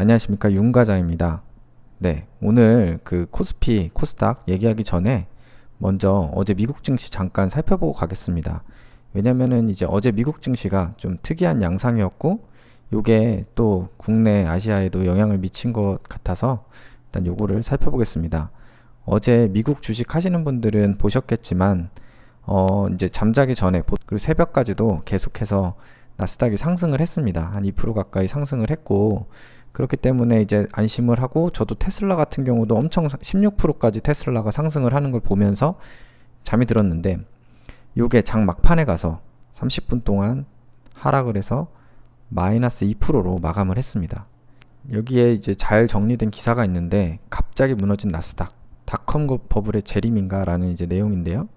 안녕하십니까, 윤과장입니다. 네, 오늘 그 코스피, 코스닥 얘기하기 전에 먼저 어제 미국 증시 잠깐 살펴보고 가겠습니다. 왜냐면은 이제 어제 미국 증시가 좀 특이한 양상이었고 요게 또 국내 아시아에도 영향을 미친 것 같아서 일단 요거를 살펴보겠습니다. 어제 미국 주식 하시는 분들은 보셨겠지만 이제 잠자기 전에 그리고 새벽까지도 계속해서 나스닥이 상승을 했습니다. 한 2% 가까이 상승을 했고, 그렇기 때문에 이제 안심을 하고, 저도 테슬라 같은 경우도 엄청 16%까지 테슬라가 상승을 하는 걸 보면서 잠이 들었는데, 요게 장 막판에 가서 30분 동안 하락을 해서 마이너스 2%로 마감을 했습니다. 여기에 이제 잘 정리된 기사가 있는데, 갑자기 무너진 나스닥, 닷컴 버블의 재림인가라는 이제 내용인데요.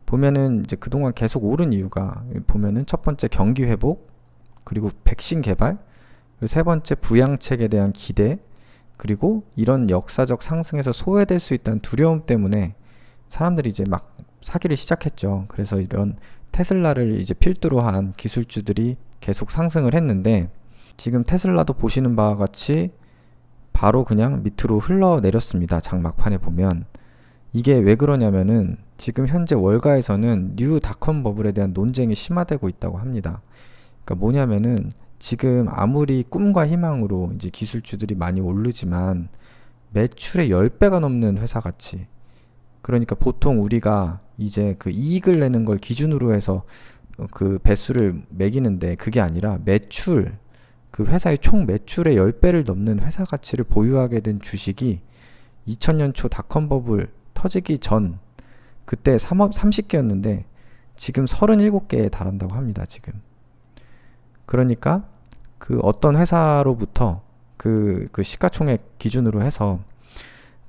보면은 이제 그동안 계속 오른 이유가 보면은 첫 번째 경기 회복, 그리고 백신 개발, 그리고 세 번째 부양책에 대한 기대, 그리고 이런 역사적 상승에서 소외될 수 있다는 두려움 때문에 사람들이 이제 막 사기를 시작했죠. 그래서 이런 테슬라를 이제 필두로 한 기술주들이 계속 상승을 했는데, 지금 테슬라도 보시는 바와 같이 바로 그냥 밑으로 흘러내렸습니다. 장막판에 보면. 이게 왜 그러냐면은 지금 현재 월가에서는 뉴 닷컴 버블에 대한 논쟁이 심화되고 있다고 합니다. 그러니까 뭐냐면은 지금 아무리 꿈과 희망으로 이제 기술주들이 많이 오르지만 매출의 10배가 넘는 회사 가치. 그러니까 보통 우리가 이제 그 이익을 내는 걸 기준으로 해서 그 배수를 매기는데, 그게 아니라 매출, 그 회사의 총 매출의 10배를 넘는 회사 가치를 보유하게 된 주식이 2000년 초 닷컴 버블 터지기 전 그때 30개였는데 지금 37개에 달한다고 합니다. 지금. 그러니까 그 어떤 회사로부터 그 시가총액 기준으로 해서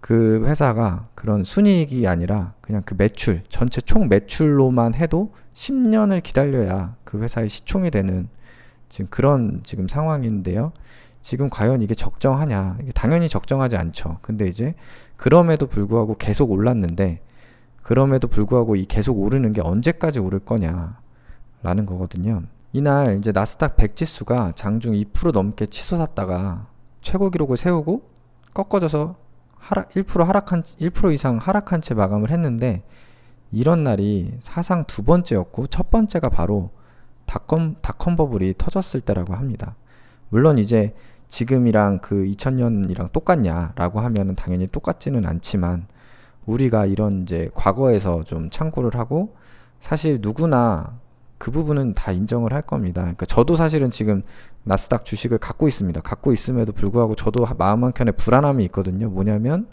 그 회사가 그런 순이익이 아니라 그냥 그 매출, 전체 총 매출로만 해도 10년을 기다려야 그 회사의 시총이 되는 지금 그런 지금 상황인데요. 지금 과연 이게 적정하냐? 이게 당연히 적정하지 않죠. 근데 이제 그럼에도 불구하고 계속 올랐는데, 그럼에도 불구하고 이 계속 오르는 게 언제까지 오를 거냐라는 거거든요. 이날 이제 나스닥 100 지수가 장중 2% 넘게 치솟았다가 최고 기록을 세우고 꺾어져서 1% 이상 하락한 채 마감을 했는데, 이런 날이 사상 두 번째였고 첫 번째가 바로 닷컴 버블이 터졌을 때라고 합니다. 물론 이제 지금이랑 그 2000년이랑 똑같냐라고 하면은 당연히 똑같지는 않지만, 우리가 이런 이제 과거에서 좀 참고를 하고, 사실 누구나 그 부분은 다 인정을 할 겁니다. 그러니까 저도 사실은 지금 나스닥 주식을 갖고 있습니다. 갖고 있음에도 불구하고 저도 마음 한켠에 불안함이 있거든요. 뭐냐면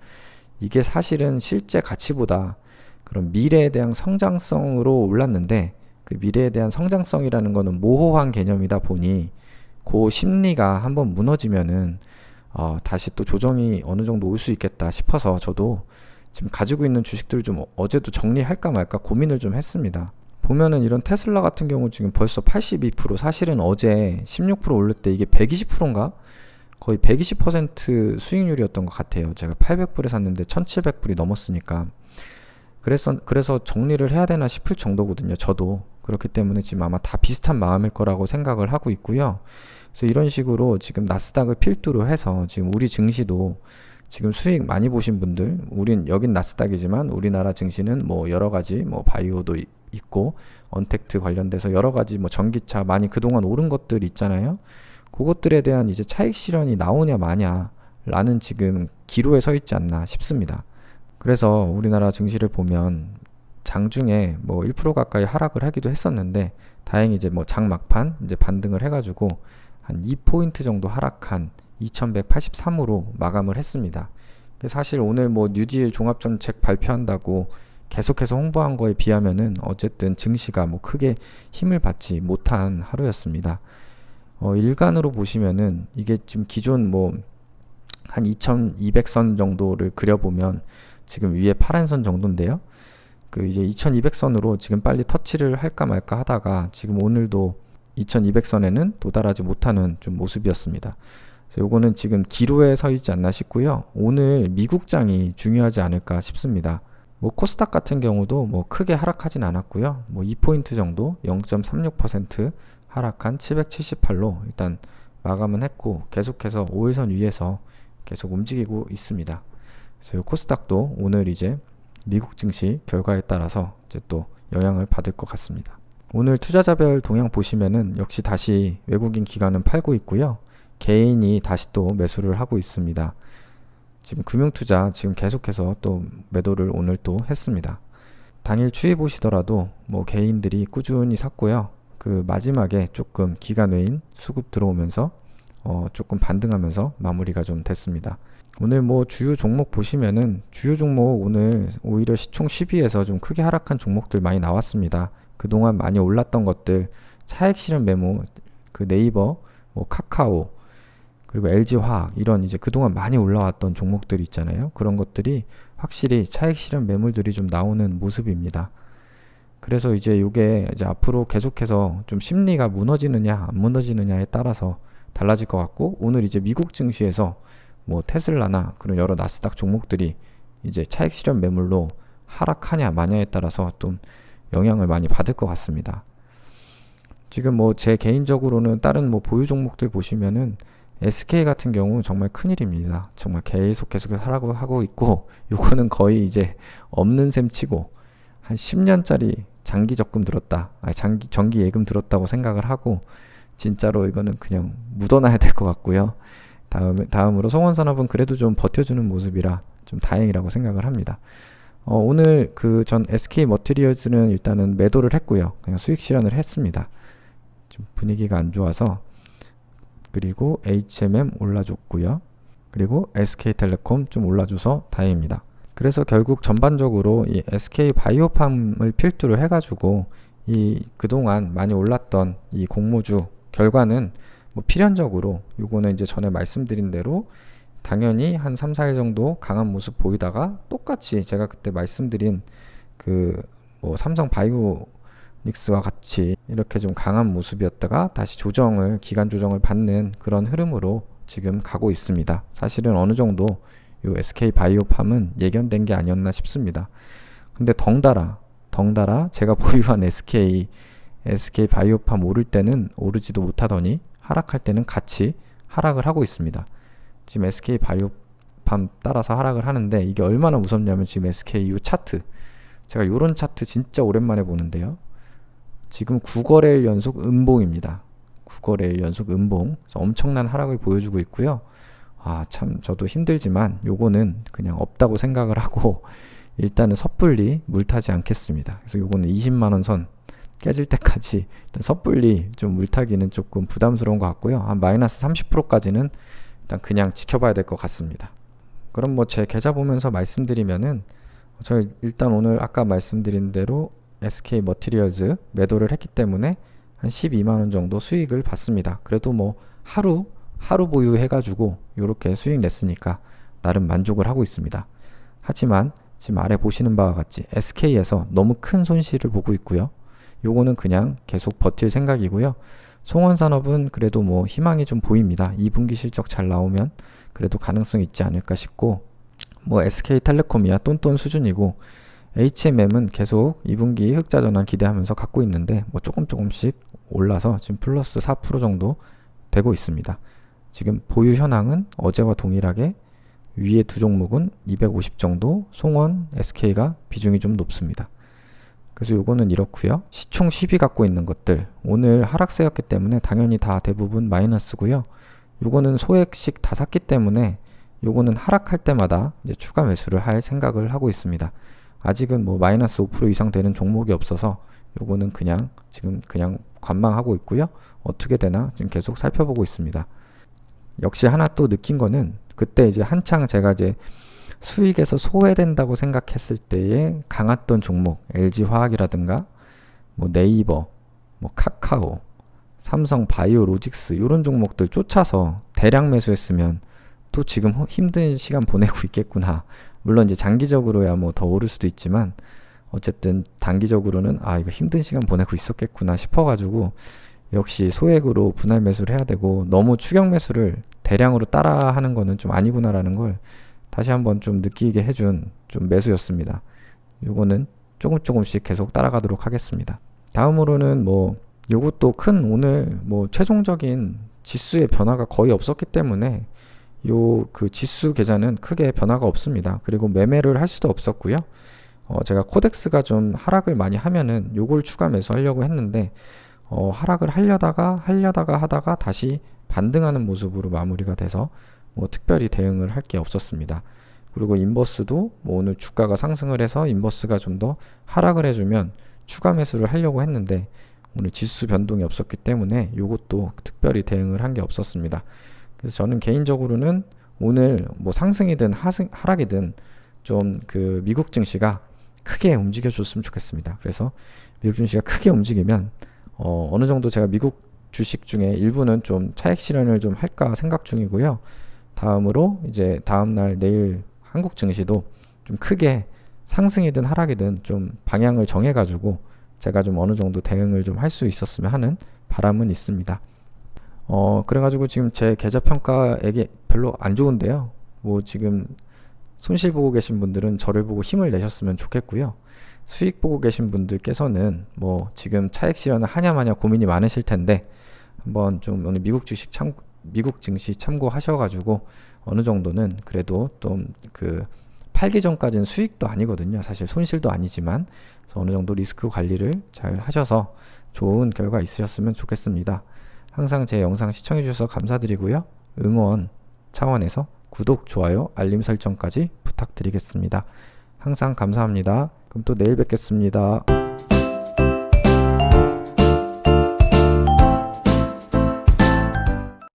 이게 사실은 실제 가치보다 그런 미래에 대한 성장성으로 올랐는데, 그 미래에 대한 성장성이라는 거는 모호한 개념이다 보니 그 심리가 한번 무너지면은 다시 또 조정이 어느 정도 올 수 있겠다 싶어서 저도 지금 가지고 있는 주식들을 좀 어제도 정리할까 말까 고민을 좀 했습니다. 보면은 이런 테슬라 같은 경우 지금 벌써 82%, 사실은 어제 16% 올릴 때 이게 120%인가? 거의 120% 수익률이었던 것 같아요. 제가 800불에 샀는데 1700불이 넘었으니까. 그래서 정리를 해야 되나 싶을 정도거든요. 저도. 그렇기 때문에 지금 아마 다 비슷한 마음일 거라고 생각을 하고 있고요. 그래서 이런 식으로 지금 나스닥을 필두로 해서 지금 우리 증시도 지금 수익 많이 보신 분들, 여긴 나스닥이지만 우리나라 증시는 뭐 여러 가지 뭐 바이오도 있고 언택트 관련돼서 여러 가지 뭐 전기차 많이 그동안 오른 것들 있잖아요. 그것들에 대한 이제 차익 실현이 나오냐 마냐 라는 지금 기로에 서 있지 않나 싶습니다. 그래서 우리나라 증시를 보면 장중에 뭐 1% 가까이 하락을 하기도 했었는데, 다행히 이제 뭐 장 막판 이제 반등을 해가지고 한 2포인트 정도 하락한 2183으로 마감을 했습니다. 사실 오늘 뭐 뉴딜 종합정책 발표한다고 계속해서 홍보한 거에 비하면은 어쨌든 증시가 뭐 크게 힘을 받지 못한 하루였습니다. 일간으로 보시면은 이게 지금 기존 뭐 한 2200선 정도를 그려보면 지금 위에 파란 선 정도인데요. 그 이제 2200선으로 지금 빨리 터치를 할까 말까 하다가 지금 오늘도 2200선에는 도달하지 못하는 좀 모습이었습니다. 그래서 요거는 지금 기로에 서 있지 않나 싶고요. 오늘 미국장이 중요하지 않을까 싶습니다. 뭐 코스닥 같은 경우도 뭐 크게 하락하진 않았고요. 뭐 2포인트 정도 0.36% 하락한 778로 일단 마감은 했고 계속해서 5일선 위에서 계속 움직이고 있습니다. 그래서 이 코스닥도 오늘 이제 미국 증시 결과에 따라서 이제 또 영향을 받을 것 같습니다. 오늘 투자자별 동향 보시면은 역시 다시 외국인 기관은 팔고 있고요. 개인이 다시 또 매수를 하고 있습니다. 지금 금융투자 지금 계속해서 또 매도를 오늘 또 했습니다. 당일 추이 보시더라도 뭐 개인들이 꾸준히 샀고요. 그 마지막에 조금 기관 외인 수급 들어오면서 조금 반등하면서 마무리가 좀 됐습니다. 오늘 뭐 주요 종목 보시면은 주요 종목 오늘 오히려 시총 10위에서 좀 크게 하락한 종목들 많이 나왔습니다. 그동안 많이 올랐던 것들 차익 실현 매물, 그 네이버, 뭐 카카오, 그리고 LG화학 이런 이제 그동안 많이 올라왔던 종목들 있잖아요. 그런 것들이 확실히 차익 실현 매물들이 좀 나오는 모습입니다. 그래서 이제 요게 이제 앞으로 계속해서 좀 심리가 무너지느냐 안 무너지느냐에 따라서 달라질 것 같고, 오늘 이제 미국 증시에서 뭐 테슬라나 그런 여러 나스닥 종목들이 이제 차익 실현 매물로 하락하냐 마냐에 따라서 좀 영향을 많이 받을 것 같습니다. 지금 뭐 제 개인적으로는 다른 뭐 보유 종목들 보시면은 SK 같은 경우 정말 큰일입니다. 정말 계속 하라고 하고 있고, 요거는 거의 이제 없는 셈 치고 한 10년짜리 장기 적금 들었다, 정기 예금 들었다고 생각을 하고 진짜로 이거는 그냥 묻어놔야 될 것 같고요. 다음으로 송원산업은 그래도 좀 버텨주는 모습이라 좀 다행이라고 생각을 합니다. 오늘 그 전 SK 머티리얼즈는 일단은 매도를 했고요. 그냥 수익 실현을 했습니다. 좀 분위기가 안 좋아서. 그리고 HMM 올라줬고요. 그리고 SK텔레콤 좀 올라줘서 다행입니다. 그래서 결국 전반적으로 이 SK 바이오팜을 필두로 해가지고 이 그동안 많이 올랐던 이 공모주 결과는 뭐 필연적으로 요거는 이제 전에 말씀드린 대로 당연히 한 3, 4일 정도 강한 모습 보이다가 똑같이 제가 그때 말씀드린 그 뭐 삼성 바이오닉스와 같이 이렇게 좀 강한 모습이었다가 다시 기간 조정을 받는 그런 흐름으로 지금 가고 있습니다. 사실은 어느 정도 요 SK 바이오팜은 예견된 게 아니었나 싶습니다. 근데 덩달아 제가 보유한 SK 바이오팜 오를 때는 오르지도 못하더니 하락할 때는 같이 하락을 하고 있습니다. 지금 SK 바이오팜 따라서 하락을 하는데 이게 얼마나 무섭냐면 지금 SK 요 차트, 제가 요런 차트 진짜 오랜만에 보는데요. 지금 9거래일 연속 음봉입니다. 9거래일 연속 음봉. 엄청난 하락을 보여주고 있고요. 참 저도 힘들지만 요거는 그냥 없다고 생각을 하고 일단은 섣불리 물타지 않겠습니다. 그래서 요거는 20만원 선 깨질 때까지 일단 섣불리 좀 물타기는 조금 부담스러운 것 같고요. 한 마이너스 30%까지는 일단 그냥 지켜봐야 될 것 같습니다. 그럼 뭐 제 계좌 보면서 말씀드리면은 저 일단 오늘 아까 말씀드린 대로 SK 머티리얼즈 매도를 했기 때문에 한 12만원 정도 수익을 받습니다. 그래도 뭐 하루 보유 해가지고 요렇게 수익 냈으니까 나름 만족을 하고 있습니다. 하지만 지금 아래 보시는 바와 같이 SK에서 너무 큰 손실을 보고 있고요. 요거는 그냥 계속 버틸 생각이고요. 송원산업은 그래도 뭐 희망이 좀 보입니다. 2분기 실적 잘 나오면 그래도 가능성이 있지 않을까 싶고, 뭐 SK텔레콤이야 똔똔 수준이고, HMM은 계속 2분기 흑자 전환 기대하면서 갖고 있는데 뭐 조금씩 올라서 지금 플러스 4% 정도 되고 있습니다. 지금 보유 현황은 어제와 동일하게 위에 두 종목은 250 정도, 송원, SK가 비중이 좀 높습니다. 그래서 요거는 이렇고요. 시총 10위 갖고 있는 것들 오늘 하락세였기 때문에 당연히 다 대부분 마이너스고요. 요거는 소액씩 다 샀기 때문에 요거는 하락할 때마다 이제 추가 매수를 할 생각을 하고 있습니다. 아직은 뭐 마이너스 5% 이상 되는 종목이 없어서 요거는 지금 그냥 관망하고 있고요. 어떻게 되나 지금 계속 살펴보고 있습니다. 역시 하나 또 느낀 거는 그때 이제 한창 제가 이제 수익에서 소외된다고 생각했을 때에 강했던 종목 LG화학이라든가 뭐 네이버, 뭐 카카오, 삼성 바이오로직스 이런 종목들 쫓아서 대량 매수했으면 또 지금 힘든 시간 보내고 있겠구나. 물론 이제 장기적으로야 뭐 더 오를 수도 있지만 어쨌든 단기적으로는 이거 힘든 시간 보내고 있었겠구나 싶어가지고 역시 소액으로 분할 매수를 해야 되고, 너무 추격 매수를 대량으로 따라 하는 거는 좀 아니구나라는 걸 다시 한번 좀 느끼게 해준 좀 매수였습니다. 요거는 조금씩 계속 따라가도록 하겠습니다. 다음으로는 뭐 요것도 큰 오늘 뭐 최종적인 지수의 변화가 거의 없었기 때문에 요 그 지수 계좌는 크게 변화가 없습니다. 그리고 매매를 할 수도 없었고요. 제가 코덱스가 좀 하락을 많이 하면은 요걸 추가 매수하려고 했는데 하락을 하려다가 하다가 다시 반등하는 모습으로 마무리가 돼서 뭐 특별히 대응을 할 게 없었습니다. 그리고 인버스도 뭐 오늘 주가가 상승을 해서 인버스가 좀 더 하락을 해주면 추가 매수를 하려고 했는데 오늘 지수 변동이 없었기 때문에 요것도 특별히 대응을 한 게 없었습니다. 그래서 저는 개인적으로는 오늘 뭐 상승이든 하락이든 좀 그 미국 증시가 크게 움직여 줬으면 좋겠습니다. 그래서 미국 증시가 크게 움직이면 어느 정도 제가 미국 주식 중에 일부는 좀 차익 실현을 좀 할까 생각 중이고요. 다음으로 이제 다음날 내일 한국 증시도 좀 크게 상승이든 하락이든 좀 방향을 정해가지고 제가 좀 어느 정도 대응을 좀 할 수 있었으면 하는 바람은 있습니다. 그래가지고 지금 제 계좌 평가액이 별로 안 좋은데요. 뭐 지금 손실 보고 계신 분들은 저를 보고 힘을 내셨으면 좋겠고요. 수익 보고 계신 분들께서는 뭐 지금 차익 실현을 하냐 마냐 고민이 많으실 텐데 한번 좀 오늘 미국 증시 참고하셔가지고 어느 정도는 그래도 좀 그 팔기 전까지는 수익도 아니거든요. 사실 손실도 아니지만 그래서 어느 정도 리스크 관리를 잘 하셔서 좋은 결과 있으셨으면 좋겠습니다. 항상 제 영상 시청해 주셔서 감사드리고요. 응원 차원에서 구독, 좋아요, 알림 설정까지 부탁드리겠습니다. 항상 감사합니다. 그럼 또 내일 뵙겠습니다.